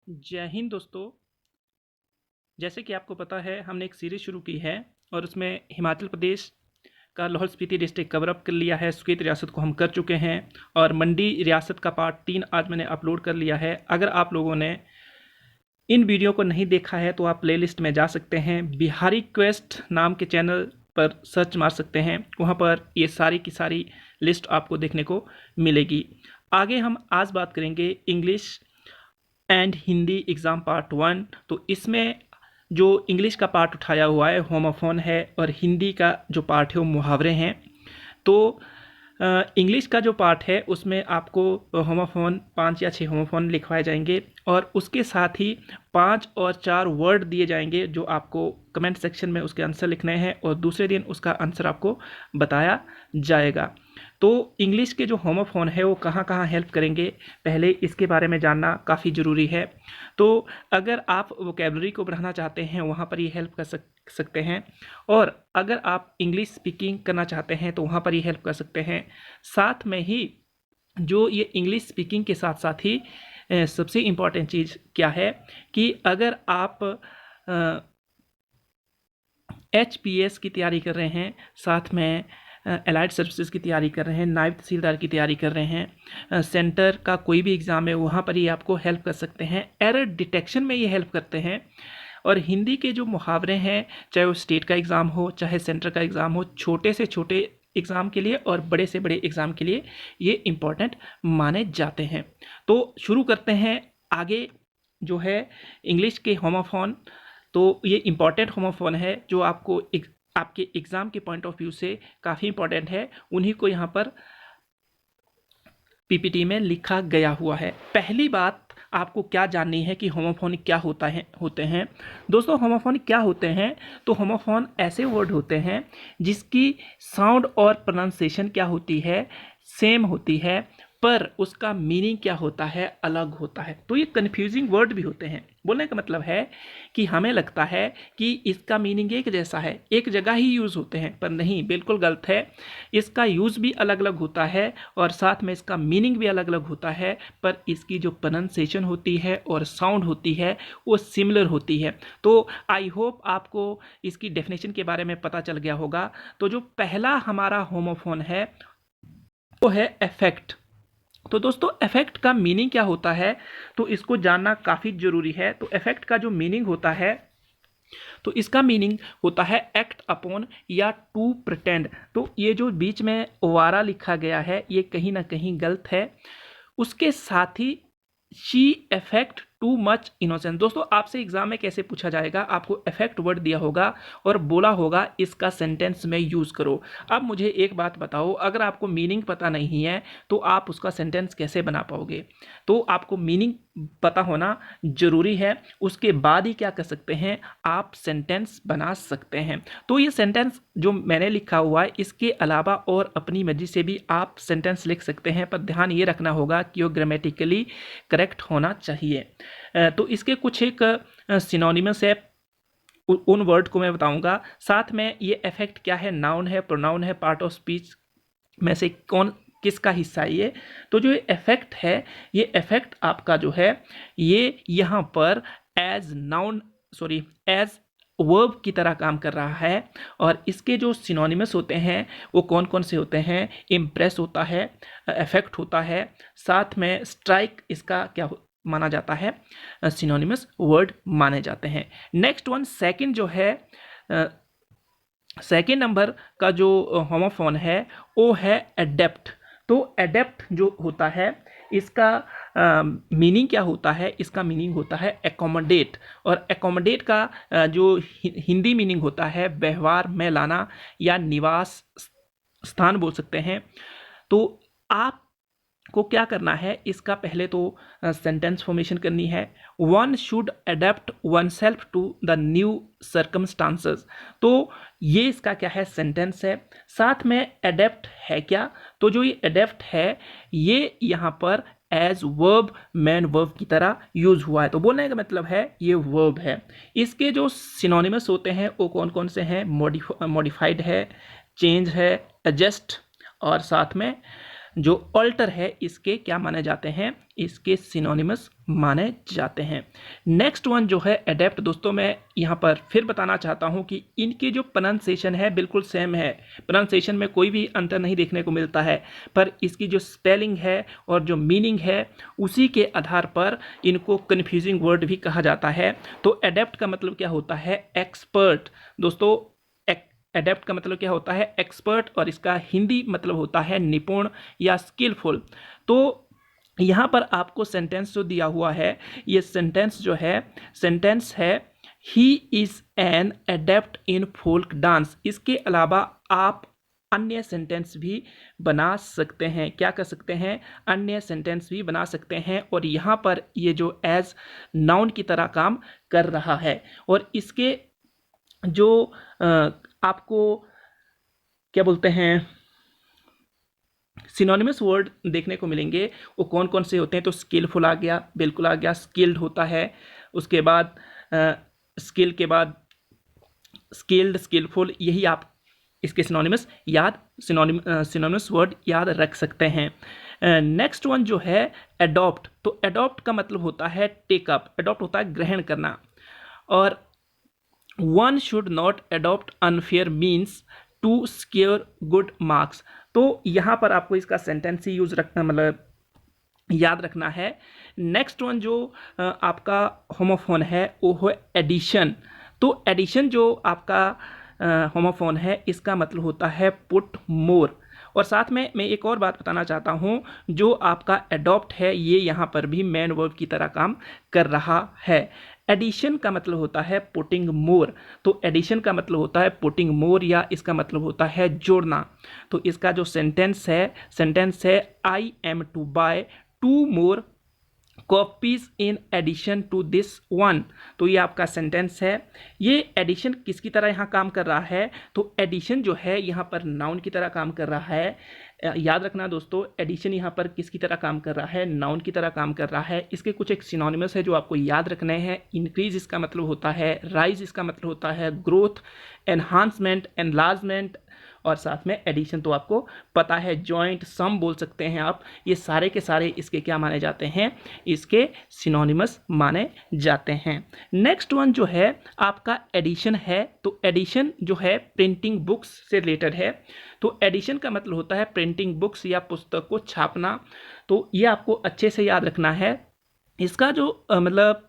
जय हिंद दोस्तों। जैसे कि आपको पता है हमने एक सीरीज़ शुरू की है और उसमें हिमाचल प्रदेश का Lahaul Spiti district cover up कर लिया है। सुकेत रियासत को हम कर चुके हैं और मंडी रियासत का पार्ट 3 आज मैंने अपलोड कर लिया है। अगर आप लोगों ने इन वीडियो को नहीं देखा है तो आप प्लेलिस्ट में जा सकते हैं। बिहारी क्वेस्ट नाम के चैनल पर सर्च मार सकते हैं, वहाँ पर ये सारी की सारी लिस्ट आपको देखने को मिलेगी। आगे हम आज बात करेंगे English and Hindi exam part 1। तो इसमें जो इंग्लिश का पार्ट उठाया हुआ है होमोफोन है और हिंदी का जो पार्ट है वो मुहावरे हैं। तो इंग्लिश का जो पार्ट है उसमें आपको होमोफोन 5 या 6 होमोफोन लिखवाए जाएंगे और उसके साथ ही 5 और 4 वर्ड दिए जाएंगे जो आपको कमेंट सेक्शन में उसके आंसर लिखने हैं और दूसरे दिन उसका आंसर आपको बताया जाएगा। तो इंग्लिश के जो होमोफोन है वो कहाँ कहाँ हेल्प करेंगे, पहले इसके बारे में जानना काफ़ी ज़रूरी है। तो अगर आप वोकेबलरी को बढ़ाना चाहते हैं वहाँ पर ये हेल्प कर सकते हैं और अगर आप इंग्लिश स्पीकिंग करना चाहते हैं तो वहाँ पर ये हेल्प कर सकते हैं। साथ में ही जो ये इंग्लिश स्पीकिंग के साथ साथ ही सबसे इम्पॉर्टेंट चीज़ क्या है कि अगर आप HPS की तैयारी कर रहे हैं, साथ में एलाइड सर्विसेज की तैयारी कर रहे हैं, नायब तहसीलदार की तैयारी कर रहे हैं, सेंटर का कोई भी एग्ज़ाम है वहाँ पर ये आपको हेल्प कर सकते हैं। एरर डिटेक्शन में ये हेल्प करते हैं। और हिंदी के जो मुहावरे हैं, चाहे वो स्टेट का एग्ज़ाम हो चाहे सेंटर का एग्ज़ाम हो, छोटे से छोटे एग्ज़ाम के लिए और बड़े से बड़े एग्ज़ाम के लिए ये इम्पॉर्टेंट माने जाते हैं। तो शुरू करते हैं आगे जो है इंग्लिश के होमोफोन। तो ये इम्पॉर्टेंट होमोफोन है जो आपको आपके एग्ज़ाम के पॉइंट ऑफ व्यू से काफ़ी इम्पॉर्टेंट है, उन्हीं को यहाँ पर PPT में लिखा गया हुआ है। पहली बात आपको क्या जाननी है कि होमोफोनिक क्या होते हैं। दोस्तों होमोफोनिक क्या होते हैं? तो होमोफोन ऐसे वर्ड होते हैं जिसकी साउंड और प्रोनाउंसिएशन क्या होती है, सेम होती है, पर उसका मीनिंग क्या होता है, अलग होता है। तो ये कन्फ्यूजिंग वर्ड भी होते हैं। बोलने का मतलब है कि हमें लगता है कि इसका मीनिंग एक जैसा है, एक जगह ही यूज़ होते हैं, पर नहीं, बिल्कुल गलत है। इसका यूज़ भी अलग अलग होता है और साथ में इसका मीनिंग भी अलग अलग होता है, पर इसकी जो प्रोनाउंसिएशन होती है और साउंड होती है वो सिमिलर होती है। तो आई होप आपको इसकी डेफिनेशन के बारे में पता चल गया होगा। तो जो पहला हमारा होमोफोन है वो है अफेक्ट। तो दोस्तों अफेक्ट का मीनिंग क्या होता है, तो इसको जानना काफ़ी ज़रूरी है। तो अफेक्ट का जो मीनिंग होता है, तो इसका मीनिंग होता है एक्ट अपॉन या टू प्रिटेंड। तो ये जो बीच में वारा लिखा गया है ये कहीं ना कहीं गलत है। उसके साथ ही she affect too much innocence. दोस्तों आपसे एग्जाम में कैसे पूछा जाएगा, आपको अफेक्ट वर्ड दिया होगा और बोला होगा इसका सेंटेंस में यूज़ करो। अब मुझे एक बात बताओ, अगर आपको मीनिंग पता नहीं है तो आप उसका सेंटेंस कैसे बना पाओगे? तो आपको मीनिंग पता होना ज़रूरी है, उसके बाद ही क्या कर सकते हैं, आप सेंटेंस बना सकते हैं। तो ये सेंटेंस जो मैंने लिखा हुआ है इसके अलावा और अपनी मर्जी से भी आप सेंटेंस लिख सकते हैं, पर ध्यान ये रखना होगा कि वो ग्रामेटिकली करेक्ट होना चाहिए। तो इसके कुछ एक सिनोनिमस है, उन वर्ड को मैं बताऊंगा। साथ में ये अफेक्ट क्या है, नाउन है, प्रोनाउन है, पार्ट ऑफ स्पीच में से कौन किसका हिस्सा है ये। तो जो ये अफेक्ट है, ये अफेक्ट आपका जो है ये यहाँ पर एज नाउन एज वर्ब की तरह काम कर रहा है। और इसके जो सिनोनिमस होते हैं वो कौन कौन से होते हैं, इम्प्रेस होता है, अफेक्ट होता है, साथ में स्ट्राइक इसका क्या माना जाता है, सिनोनिमस वर्ड माने जाते हैं। नेक्स्ट वन सेकंड जो है, सेकेंड नंबर का जो होमोफोन है वो है एडेप्ट। तो एडेप्ट जो होता है इसका मीनिंग क्या होता है, इसका मीनिंग होता है एकोमोडेट। और एकोमोडेट का जो हिंदी मीनिंग होता है व्यवहार में लाना या निवास स्थान बोल सकते हैं। तो आप को क्या करना है, इसका पहले तो सेंटेंस फॉर्मेशन करनी है। One should adapt oneself to the new circumstances. तो ये इसका क्या है, सेंटेंस है। साथ में अडेप्ट है क्या, तो जो ये अडेप्ट है ये यहाँ पर एज वर्ब, मैन वर्ब की तरह यूज हुआ है। तो बोलने का मतलब है ये वर्ब है। इसके जो सिनोनिमस होते हैं वो कौन कौन से हैं, मॉडिफाइड है, चेंज है, एडजस्ट और साथ में जो ऑल्टर है इसके क्या माने जाते हैं, इसके सिनोनिमस माने जाते हैं। नेक्स्ट वन जो है एडेप्ट। दोस्तों मैं यहाँ पर फिर बताना चाहता हूँ कि इनके जो प्रोनाउंसिएशन है बिल्कुल सेम है, प्रोनाउंसिएशन में कोई भी अंतर नहीं देखने को मिलता है, पर इसकी जो स्पेलिंग है और जो मीनिंग है उसी के आधार पर इनको कन्फ्यूजिंग वर्ड भी कहा जाता है। तो एडेप्ट का मतलब क्या होता है, एक्सपर्ट। दोस्तों एडेप्ट का मतलब क्या होता है, एक्सपर्ट, और इसका हिंदी मतलब होता है निपुण या स्किलफुल। तो यहाँ पर आपको सेंटेंस जो दिया हुआ है, ये सेंटेंस जो है, सेंटेंस है he is an adept in folk dance. इसके अलावा आप अन्य सेंटेंस भी बना सकते हैं। क्या कर सकते हैं, अन्य सेंटेंस भी बना सकते हैं, और यहाँ पर ये जो एज नाउन की तरह काम कर रहा है। और इसके जो आपको क्या बोलते हैं सिनोनिमस वर्ड देखने को मिलेंगे, वो कौन कौन से होते हैं। तो स्किलफुल आ गया, बिल्कुल आ गया, स्किल्ड होता है, उसके बाद स्किल के बाद स्किल्ड, स्किलफुल, यही आप इसके सिनोनिमस वर्ड याद रख सकते हैं। नेक्स्ट वन जो है एडॉप्ट। तो एडॉप्ट का मतलब होता है टेकअप, एडॉप्ट होता है ग्रहण करना। और one should not adopt unfair means to secure good marks. तो यहाँ पर आपको इसका सेंटेंस ही यूज रखना, मतलब याद रखना है। नेक्स्ट वन जो आपका होमोफोन है वो है एडिशन। तो एडिशन जो आपका होमोफोन है इसका मतलब होता है पुट मोर। और साथ में मैं एक और बात बताना चाहता हूँ, जो आपका एडॉप्ट है ये यहाँ पर भी मेन वर्ब की तरह काम कर रहा है। एडिशन का मतलब होता है पुटिंग मोर। तो एडिशन का मतलब होता है पुटिंग मोर, या इसका मतलब होता है जोड़ना। तो इसका जो सेंटेंस है I am to buy 2 more copies in addition to this one. तो ये आपका सेंटेंस है। ये एडिशन किसकी तरह यहाँ काम कर रहा है, तो एडिशन जो है यहाँ पर नाउन की तरह काम कर रहा है। याद रखना दोस्तों, एडिशन यहाँ पर किसकी तरह काम कर रहा है, नाउन की तरह काम कर रहा है। इसके कुछ एक सिनोनिमस है जो आपको याद रखने हैं। इंक्रीज इसका मतलब होता है, राइज इसका मतलब होता है ग्रोथ, एनहांसमेंट, एनलार्जमेंट, और साथ में एडिशन तो आपको पता है, जॉइंट, सम बोल सकते हैं आप। ये सारे के सारे इसके क्या माने जाते हैं, इसके सिनोनिमस माने जाते हैं। नेक्स्ट वन जो है आपका एडिशन है। तो एडिशन जो है प्रिंटिंग बुक्स से रिलेटेड है। तो एडिशन का मतलब होता है प्रिंटिंग बुक्स या पुस्तक को छापना। तो ये आपको अच्छे से याद रखना है। इसका जो मतलब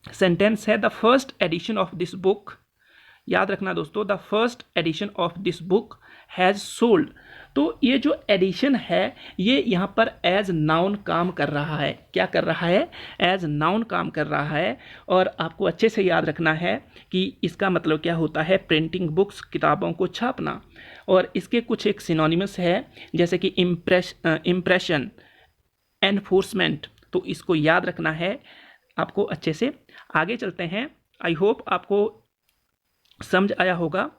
सेंटेंस है, the first edition of this book. याद रखना दोस्तों, the first edition of this book has sold. तो ये जो एडिशन है ये यहाँ पर एज नाउन काम कर रहा है। क्या कर रहा है, एज नाउन काम कर रहा है। और आपको अच्छे से याद रखना है कि इसका मतलब क्या होता है, प्रिंटिंग बुक्स, किताबों को छापना। और इसके कुछ एक सिनोनिमस है, जैसे कि इम्प्रेशन, एनफोर्समेंट। तो इसको याद रखना है आपको अच्छे से। आगे चलते हैं। आई होप आपको समझ आया होगा।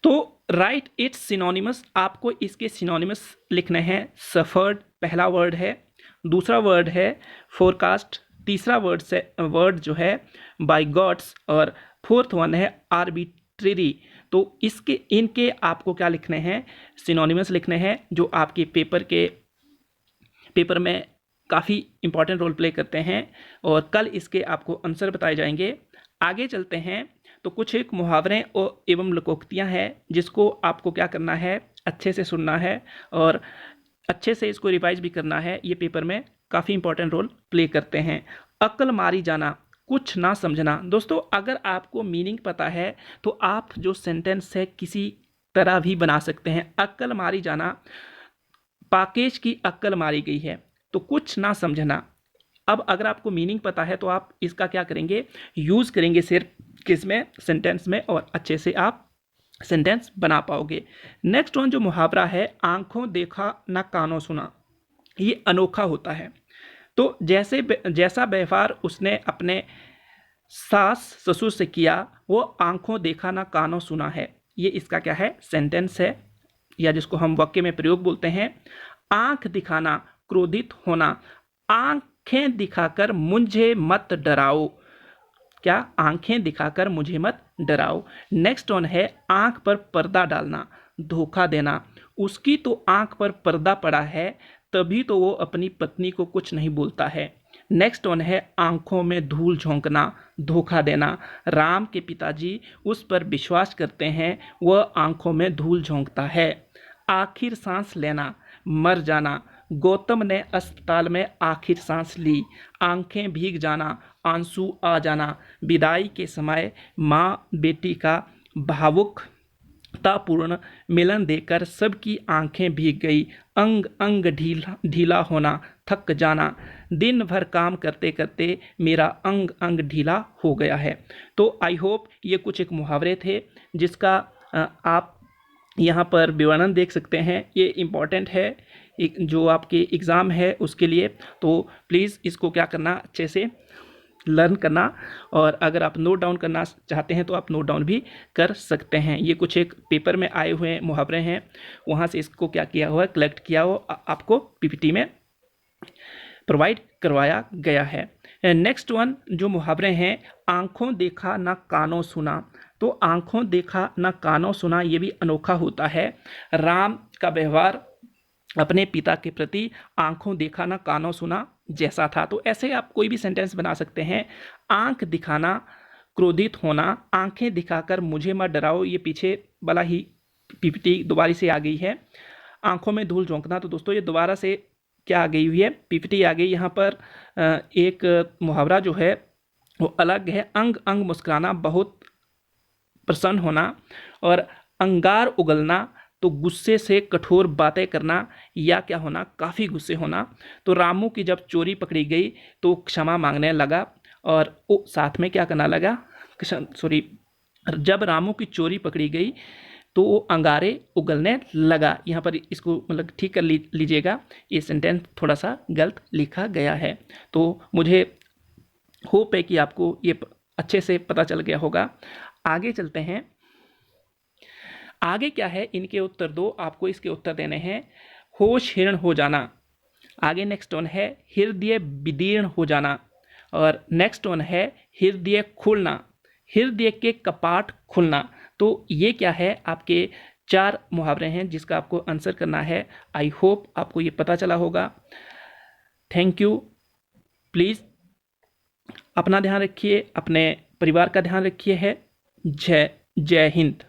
तो राइट इट्स सिनोनिमस। आपको इसके सिनोनिमस लिखने हैं। सफर्ड पहला वर्ड है, दूसरा वर्ड है फोरकास्ट, तीसरा वर्ड जो है बाय गॉड्स, और फोर्थ वन है आर्बिट्रेरी। तो इनके आपको क्या लिखने हैं, सिनोनिमस लिखने हैं, जो आपके पेपर में काफ़ी इंपॉर्टेंट रोल प्ले करते हैं। और कल इसके आपको आंसर बताए जाएंगे। आगे चलते हैं। तो कुछ एक मुहावरे और एवं लोकोक्तियाँ हैं जिसको आपको क्या करना है, अच्छे से सुनना है और अच्छे से इसको रिवाइज भी करना है। ये पेपर में काफ़ी इंपॉर्टेंट रोल प्ले करते हैं। अक्ल मारी जाना, कुछ ना समझना। दोस्तों अगर आपको मीनिंग पता है तो आप जो सेंटेंस है किसी तरह भी बना सकते हैं। अक्ल मारी जाना, पाकेश की अक्ल मारी गई है। तो कुछ ना समझना। अब अगर आपको मीनिंग पता है तो आप इसका क्या करेंगे, यूज़ करेंगे सिर्फ किसमें, सेंटेंस में, और अच्छे से आप सेंटेंस बना पाओगे। नेक्स्ट वन जो मुहावरा है, आंखों देखा ना कानों सुना, ये अनोखा होता है। तो जैसा व्यवहार उसने अपने सास ससुर से किया वो आंखों देखा ना कानों सुना है। ये इसका क्या है, सेंटेंस है, या जिसको हम वाक्य में प्रयोग बोलते हैं। आंख दिखाना, क्रोधित होना, आंखें दिखाकर मुझे मत डराओ। क्या? आंखें दिखाकर मुझे मत डराओ। नेक्स्ट वन है आंख पर पर्दा डालना, धोखा देना। उसकी तो आंख पर पर्दा पड़ा है, तभी तो वो अपनी पत्नी को कुछ नहीं बोलता है। नेक्स्ट वन है आंखों में धूल झोंकना, धोखा देना। राम के पिताजी उस पर विश्वास करते हैं, वह आंखों में धूल झोंकता है। आखिर सांस लेना, मर जाना। गौतम ने अस्पताल में आखिर सांस ली। आंखें भीग जाना, आंसू आ जाना। विदाई के समय माँ बेटी का भावुकतापूर्ण मिलन देकर सबकी आंखें भीग गई। अंग अंग ढीला होना, थक जाना। दिन भर काम करते करते मेरा अंग अंग ढीला हो गया है। तो आई होप ये कुछ एक मुहावरे थे जिसका आप यहाँ पर विवरण देख सकते हैं। ये इम्पॉर्टेंट है जो आपके एग्ज़ाम है उसके लिए, तो प्लीज़ इसको क्या करना, अच्छे से लर्न करना। और अगर आप नोट डाउन करना चाहते हैं तो आप नोट डाउन भी कर सकते हैं। ये कुछ एक पेपर में आए हुए मुहावरे हैं, वहाँ से इसको क्या किया हुआ है, कलेक्ट किया हुआ आपको पीपीटी में प्रोवाइड करवाया गया है। नेक्स्ट वन जो मुहावरे हैं, आंखों देखा ना कानों सुना। तो आंखों देखा ना कानों सुना ये भी अनोखा होता है। राम का व्यवहार अपने पिता के प्रति आंखों देखा ना कानों सुना जैसा था। तो ऐसे आप कोई भी सेंटेंस बना सकते हैं। आंख दिखाना, क्रोधित होना, आंखें दिखाकर मुझे मत डराओ, ये पीछे वाला ही पीपीटी दोबारा से आ गई है। आंखों में धूल झोंकना, तो दोस्तों ये दोबारा से क्या आ गई हुई है, पीपीटी आ गई। यहाँ पर एक मुहावरा जो है वो अलग है। अंग अंग मुस्कुराना, बहुत प्रसन्न होना। और अंगार उगलना, तो गुस्से से कठोर बातें करना या क्या होना, काफ़ी गुस्से होना। तो रामू की जब चोरी पकड़ी गई तो क्षमा मांगने लगा, और वो साथ में क्या करना लगा, सॉरी, जब रामू की चोरी पकड़ी गई तो वो अंगारे उगलने लगा। यहाँ पर इसको मतलब ठीक कर लीजिएगा, ये सेंटेंस थोड़ा सा गलत लिखा गया है। तो मुझे होप है कि आपको ये अच्छे से पता चल गया होगा। आगे चलते हैं। आगे क्या है, इनके उत्तर दो, आपको इसके उत्तर देने हैं। होश हिरण हो जाना। आगे नेक्स्ट वन है हृदय विदीर्ण हो जाना। और नेक्स्ट वन है हृदय खुलना, हृदय के कपाट खुलना। तो ये क्या है, आपके 4 मुहावरे हैं जिसका आपको आंसर करना है। आई होप आपको ये पता चला होगा। Thank you. प्लीज़ अपना ध्यान रखिए, अपने परिवार का ध्यान रखिए। है जय हिंद।